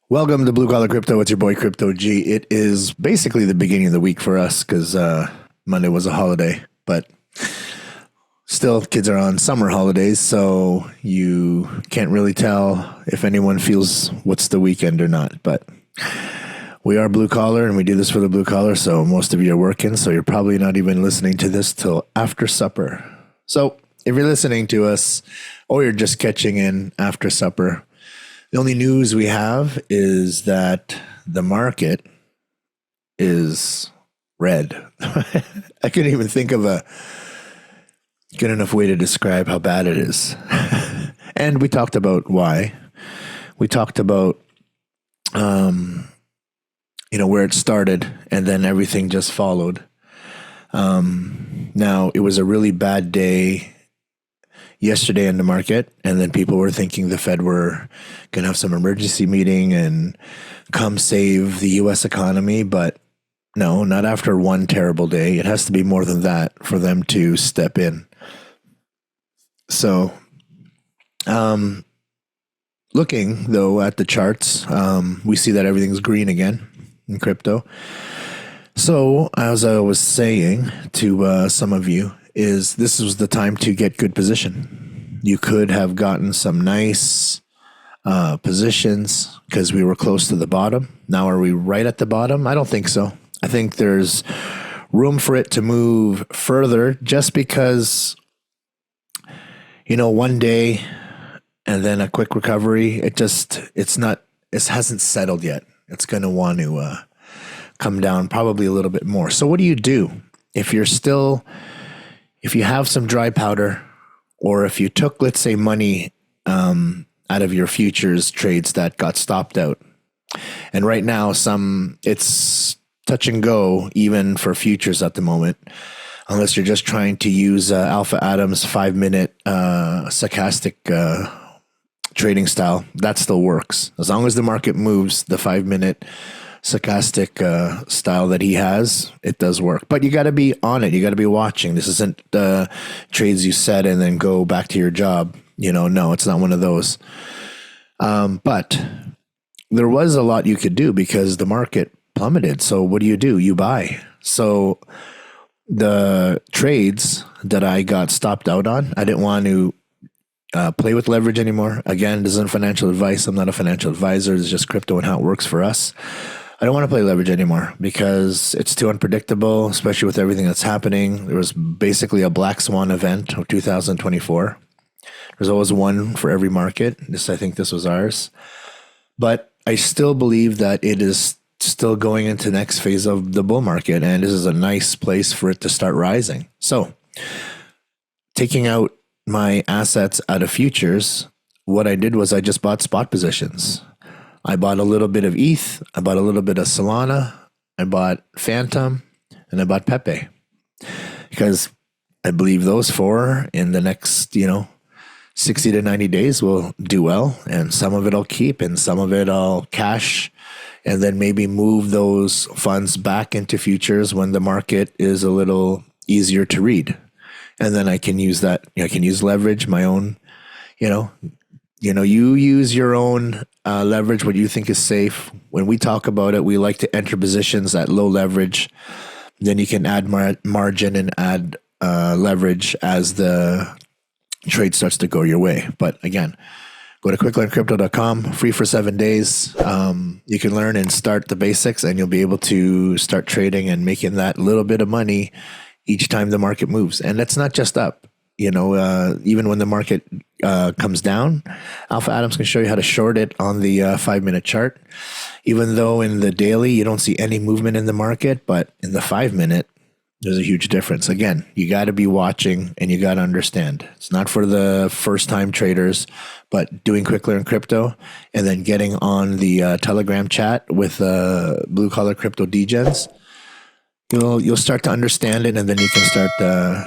Welcome to Blue Collar Crypto. It's your boy Crypto G. It is basically the beginning of the week for us because Monday was a holiday, but still kids are on summer holidays, so you can't really tell if anyone feels what's the weekend or not. But we are blue collar and we do this for the blue collar, so most of you are working, so you're probably not even listening to this till after supper. So if you're listening to us or you're just catching in after supper, the only news we have is that the market is red. I couldn't even think of a good enough way to describe how bad it is. And we talked about why. We talked about, where it started and then everything just followed. Now, it was a really bad day yesterday in the market, and then people were thinking the Fed were going to have some emergency meeting and come save the U.S. economy, but no, not after one terrible day. It has to be more than that for them to step in. So, looking though at the charts, we see that everything's green again in crypto. So, as I was saying to some of you, this was the time to get good position. You could have gotten some nice positions because we were close to the bottom. Now, are we right at the bottom? I don't think so. I think there's room for it to move further just because, one day and then a quick recovery. It hasn't settled yet. It's going to want to come down probably a little bit more. So what do you do if you have some dry powder, or if you took, let's say, money out of your futures trades that got stopped out? And right now, it's touch and go even for futures at the moment, unless you're just trying to use Alpha Adam's 5-minute stochastic trading style. That still works. As long as the market moves the 5-minute stochastic style that he has, it does work. But you got to be on it. You got to be watching. This isn't trades you set and then go back to your job. No, it's not one of those. But there was a lot you could do because the market plummeted. So what do? You buy. So the trades that I got stopped out on, I didn't want to play with leverage anymore. Again, this isn't financial advice. I'm not a financial advisor. It's just crypto and how it works for us. I don't want to play leverage anymore because it's too unpredictable, especially with everything that's happening. There was basically a black swan event of 2024. There's always one for every market. I think this was ours. But I still believe that it is still going into the next phase of the bull market, and this is a nice place for it to start rising. So taking out my assets out of futures, what I did was I just bought spot positions. I bought a little bit of ETH, I bought a little bit of Solana, I bought Phantom, and I bought Pepe. Because I believe those four in the next, 60 to 90 days will do well, and some of it I'll keep, and some of it I'll cash, and then maybe move those funds back into futures when the market is a little easier to read. And then I can use that. I can use leverage, my own, you use your own leverage, what you think is safe. When we talk about it, we like to enter positions at low leverage. Then you can add margin and add leverage as the trade starts to go your way. But again, go to quicklearncrypto.com, free for 7 days. You can learn and start the basics, and you'll be able to start trading and making that little bit of money each time the market moves. And that's not just up. Even when the market comes down, Alpha Adams can show you how to short it on the 5-minute chart. Even though in the daily you don't see any movement in the market, but in the 5-minute, there's a huge difference. Again, you got to be watching and you got to understand. It's not for the first-time traders, but doing Quick Learn Crypto and then getting on the Telegram chat with Blue Collar Crypto Degens, you'll start to understand it, and then you can start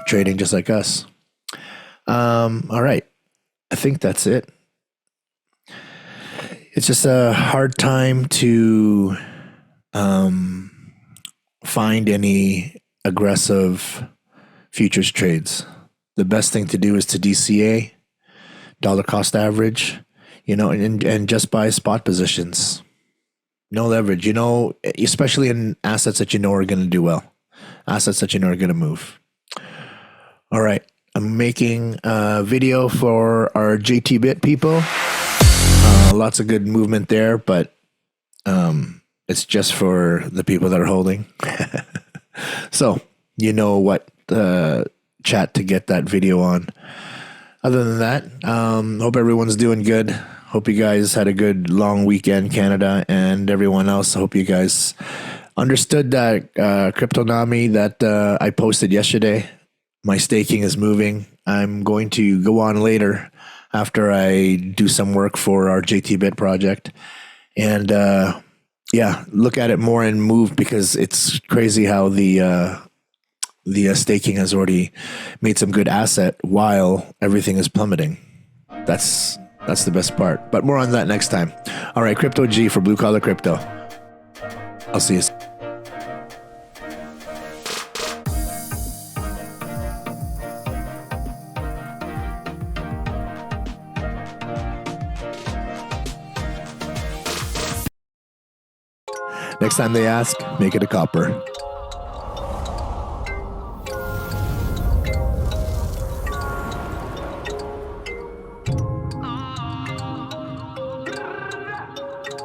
trading just like us. All right. I think that's it. It's just a hard time to find any aggressive futures trades. The best thing to do is to DCA, dollar cost average, and just buy spot positions. No leverage, especially in assets that are going to do well, assets that are going to move. All right. I'm making a video for our JTBIT people. Lots of good movement there, but it's just for the people that are holding. So, what chat to get that video on. Other than that, hope everyone's doing good. Hope you guys had a good long weekend, Canada, and everyone else. Hope you guys understood that Cryptonomy that I posted yesterday. My staking is moving. I'm going to go on later after I do some work for our JTBIT project. And look at it more and move, because it's crazy how the staking has already made some good asset while everything is plummeting. That's the best part. But more on that next time. All right, Crypto G for Blue Collar Crypto. I'll see you. Next time they ask, make it a copper.